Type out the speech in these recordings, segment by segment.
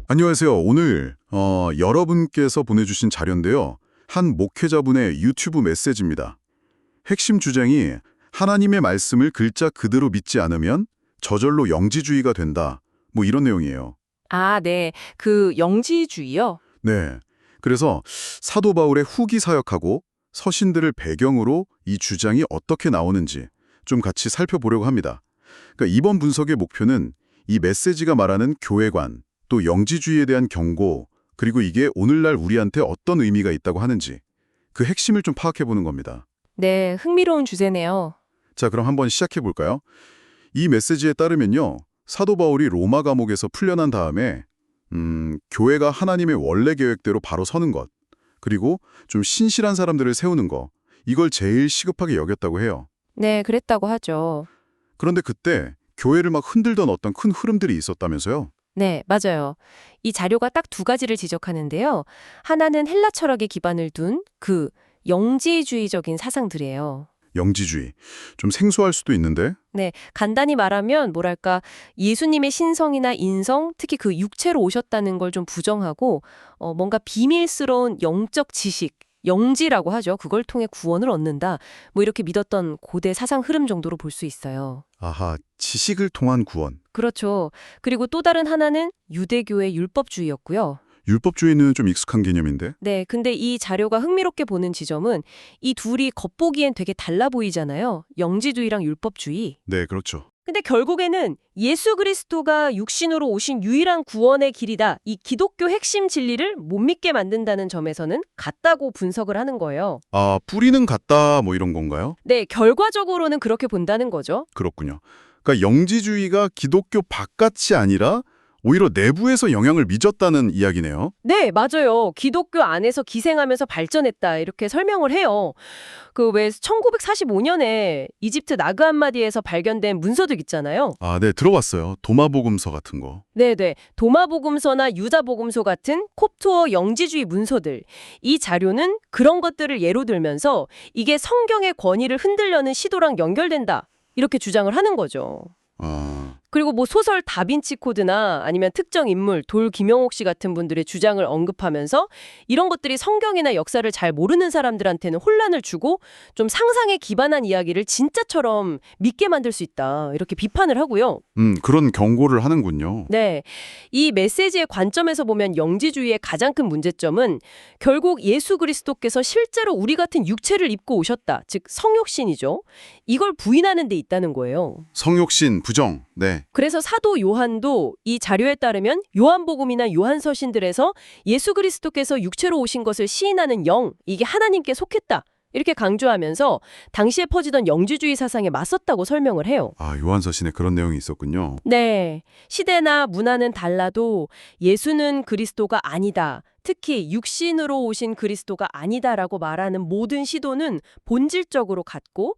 안녕하세요. 오늘 여러분께서 보내주신 자료인데요. 한 목회자분의 유튜브 메시지입니다. 핵심 주장이 하나님의 말씀을 글자 그대로 믿지 않으면 저절로 영지주의가 된다. 뭐 이런 내용이에요. 아, 네. 그 영지주의요? 네. 그래서 사도 바울의 후기 사역하고 서신들을 배경으로 이 주장이 어떻게 나오는지 좀 같이 살펴보려고 합니다. 그러니까 이번 분석의 목표는 이 메시지가 말하는 교회관, 또 영지주의에 대한 경고, 그리고 이게 오늘날 우리한테 어떤 의미가 있다고 하는지 그 핵심을 좀 파악해보는 겁니다. 네, 흥미로운 주제네요. 자, 그럼 한번 시작해볼까요? 이 메시지에 따르면요. 사도 바울이 로마 감옥에서 풀려난 다음에 교회가 하나님의 원래 계획대로 바로 서는 것, 그리고 좀 신실한 사람들을 세우는 거, 이걸 제일 시급하게 여겼다고 해요. 네, 그랬다고 하죠. 그런데 그때 교회를 막 흔들던 어떤 큰 흐름들이 있었다면서요? 네, 맞아요. 이 자료가 딱 두 가지를 지적하는데요. 하나는 헬라 철학에 기반을 둔 그 영지주의적인 사상들이에요. 영지주의. 좀 생소할 수도 있는데 네, 간단히 말하면 뭐랄까 예수님의 신성이나 인성, 특히 그 육체로 오셨다는 걸 좀 부정하고 뭔가 비밀스러운 영적 지식, 영지라고 하죠. 그걸 통해 구원을 얻는다. 뭐 이렇게 믿었던 고대 사상 흐름 정도로 볼 수 있어요. 아하, 지식을 통한 구원. 그렇죠. 그리고 또 다른 하나는 유대교의 율법주의였고요. 율법주의는 좀 익숙한 개념인데 네, 근데 이 자료가 흥미롭게 보는 지점은 이 둘이 겉보기엔 되게 달라 보이잖아요. 영지주의랑 율법주의. 네, 그렇죠. 근데 결국에는 예수 그리스도가 육신으로 오신 유일한 구원의 길이다. 이 기독교 핵심 진리를 못 믿게 만든다는 점에서는 같다고 분석을 하는 거예요. 아, 뿌리는 같다 뭐 이런 건가요? 네, 결과적으로는 그렇게 본다는 거죠. 그렇군요. 그러니까 영지주의가 기독교 바깥이 아니라 오히려 내부에서 영향을 미쳤다는 이야기네요. 네, 맞아요. 기독교 안에서 기생하면서 발전했다. 이렇게 설명을 해요. 그 왜 1945년에 이집트 나그 한마디에서 발견된 문서들 있잖아요. 아, 네, 들어봤어요. 도마복음서 같은 거. 네네. 도마복음서나 유다복음서 같은 콥트어 영지주의 문서들. 이 자료는 그런 것들을 예로 들면서 이게 성경의 권위를 흔들려는 시도랑 연결된다. 이렇게 주장을 하는 거죠. 아, 그리고 뭐 소설 다빈치 코드나 아니면 특정 인물 돌 김영옥 씨 같은 분들의 주장을 언급하면서 이런 것들이 성경이나 역사를 잘 모르는 사람들한테는 혼란을 주고 좀 상상에 기반한 이야기를 진짜처럼 믿게 만들 수 있다. 이렇게 비판을 하고요. 그런 경고를 하는군요. 네. 이 메시지의 관점에서 보면 영지주의의 가장 큰 문제점은 결국 예수 그리스도께서 실제로 우리 같은 육체를 입고 오셨다. 즉 성육신이죠. 이걸 부인하는 데 있다는 거예요. 성욕신, 부정. 네. 그래서 사도 요한도 이 자료에 따르면 요한복음이나 요한서신들에서 예수 그리스도께서 육체로 오신 것을 시인하는 영, 이게 하나님께 속했다. 이렇게 강조하면서 당시에 퍼지던 영지주의 사상에 맞섰다고 설명을 해요. 아, 요한서신에 그런 내용이 있었군요. 네. 시대나 문화는 달라도 예수는 그리스도가 아니다. 특히 육신으로 오신 그리스도가 아니다라고 말하는 모든 시도는 본질적으로 같고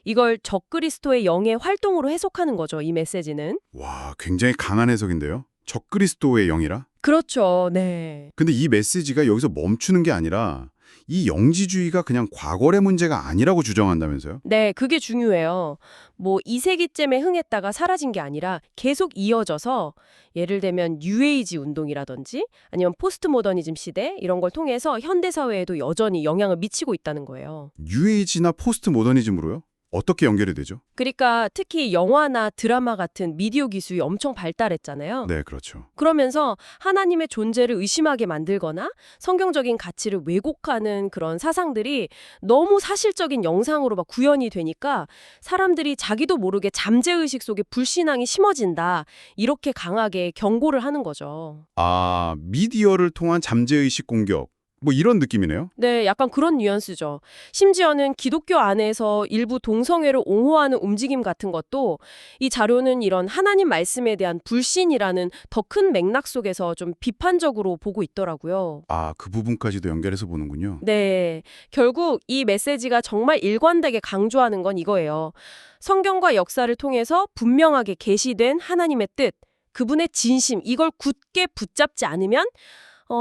이걸 적그리스도의 영의 활동으로 해석하는 거죠, 이 메시지는. 와, 굉장히 강한 해석인데요. 적그리스도의 영이라? 그렇죠. 네. 근데 이 메시지가 여기서 멈추는 게 아니라 이 영지주의가 그냥 과거의 문제가 아니라고 주장한다면서요? 네, 그게 중요해요. 뭐 2세기쯤에 흥했다가 사라진 게 아니라 계속 이어져서 예를 들면 뉴에이지 운동이라든지 아니면 포스트 모더니즘 시대 이런 걸 통해서 현대 사회에도 여전히 영향을 미치고 있다는 거예요. 뉴에이지나 포스트 모더니즘으로요? 어떻게 연결이 되죠? 그러니까 특히 영화나 드라마 같은 미디어 기술이 엄청 발달했잖아요. 네, 그렇죠. 그러면서 하나님의 존재를 의심하게 만들거나 성경적인 가치를 왜곡하는 그런 사상들이 너무 사실적인 영상으로 막 구현이 되니까 사람들이 자기도 모르게 잠재의식 속에 불신앙이 심어진다. 이렇게 강하게 경고를 하는 거죠. 아, 미디어를 통한 잠재의식 공격. 뭐 이런 느낌이네요. 네, 약간 그런 뉘앙스죠. 심지어는 기독교 안에서 일부 동성애를 옹호하는 움직임 같은 것도 이 자료는 이런 하나님 말씀에 대한 불신이라는 더 큰 맥락 속에서 좀 비판적으로 보고 있더라고요. 아, 그 부분까지도 연결해서 보는군요. 네, 결국 이 메시지가 정말 일관되게 강조하는 건 이거예요. 성경과 역사를 통해서 분명하게 계시된 하나님의 뜻, 그분의 진심, 이걸 굳게 붙잡지 않으면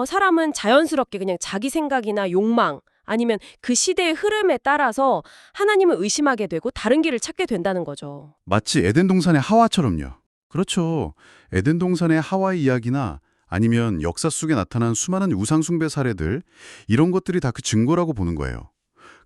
사람은 자연스럽게 그냥 자기 생각이나 욕망 아니면 그 시대의 흐름에 따라서 하나님을 의심하게 되고 다른 길을 찾게 된다는 거죠. 마치 에덴 동산의 하와처럼요. 그렇죠. 에덴 동산의 하와의 이야기나 아니면 역사 속에 나타난 수많은 우상 숭배 사례들, 이런 것들이 다 그 증거라고 보는 거예요.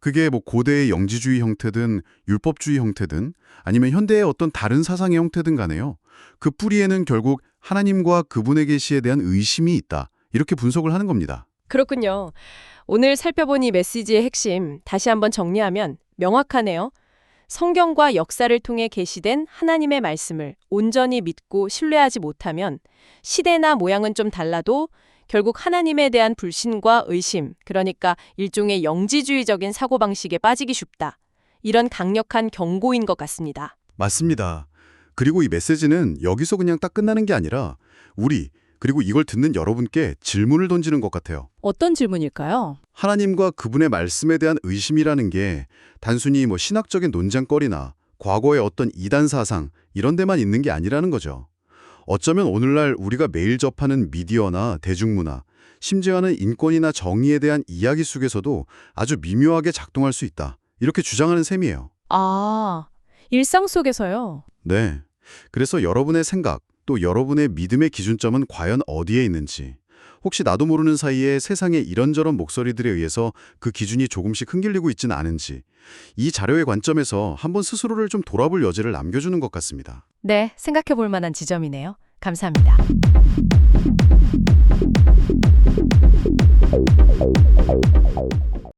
그게 뭐 고대의 영지주의 형태든 율법주의 형태든 아니면 현대의 어떤 다른 사상의 형태든 간에요. 그 뿌리에는 결국 하나님과 그분의 계시에 대한 의심이 있다. 이렇게 분석을 하는 겁니다. 그렇군요. 오늘 살펴본 이 메시지의 핵심 다시 한번 정리하면 명확하네요. 성경과 역사를 통해 계시된 하나님의 말씀을 온전히 믿고 신뢰하지 못하면 시대나 모양은 좀 달라도 결국 하나님에 대한 불신과 의심, 그러니까 일종의 영지주의적인 사고방식에 빠지기 쉽다. 이런 강력한 경고인 것 같습니다. 맞습니다. 그리고 이 메시지는 여기서 그냥 딱 끝나는 게 아니라 우리, 그리고 이걸 듣는 여러분께 질문을 던지는 것 같아요. 어떤 질문일까요? 하나님과 그분의 말씀에 대한 의심이라는 게 단순히 뭐 신학적인 논쟁거리나 과거의 어떤 이단 사상 이런 데만 있는 게 아니라는 거죠. 어쩌면 오늘날 우리가 매일 접하는 미디어나 대중문화, 심지어는 인권이나 정의에 대한 이야기 속에서도 아주 미묘하게 작동할 수 있다. 이렇게 주장하는 셈이에요. 아, 일상 속에서요? 네. 그래서 여러분의 생각, 또 여러분의 믿음의 기준점은 과연 어디에 있는지, 혹시 나도 모르는 사이에 세상의 이런저런 목소리들에 의해서 그 기준이 조금씩 흔들리고 있지는 않은지, 이 자료의 관점에서 한번 스스로를 좀 돌아볼 여지를 남겨주는 것 같습니다. 네, 생각해 볼 만한 지점이네요. 감사합니다.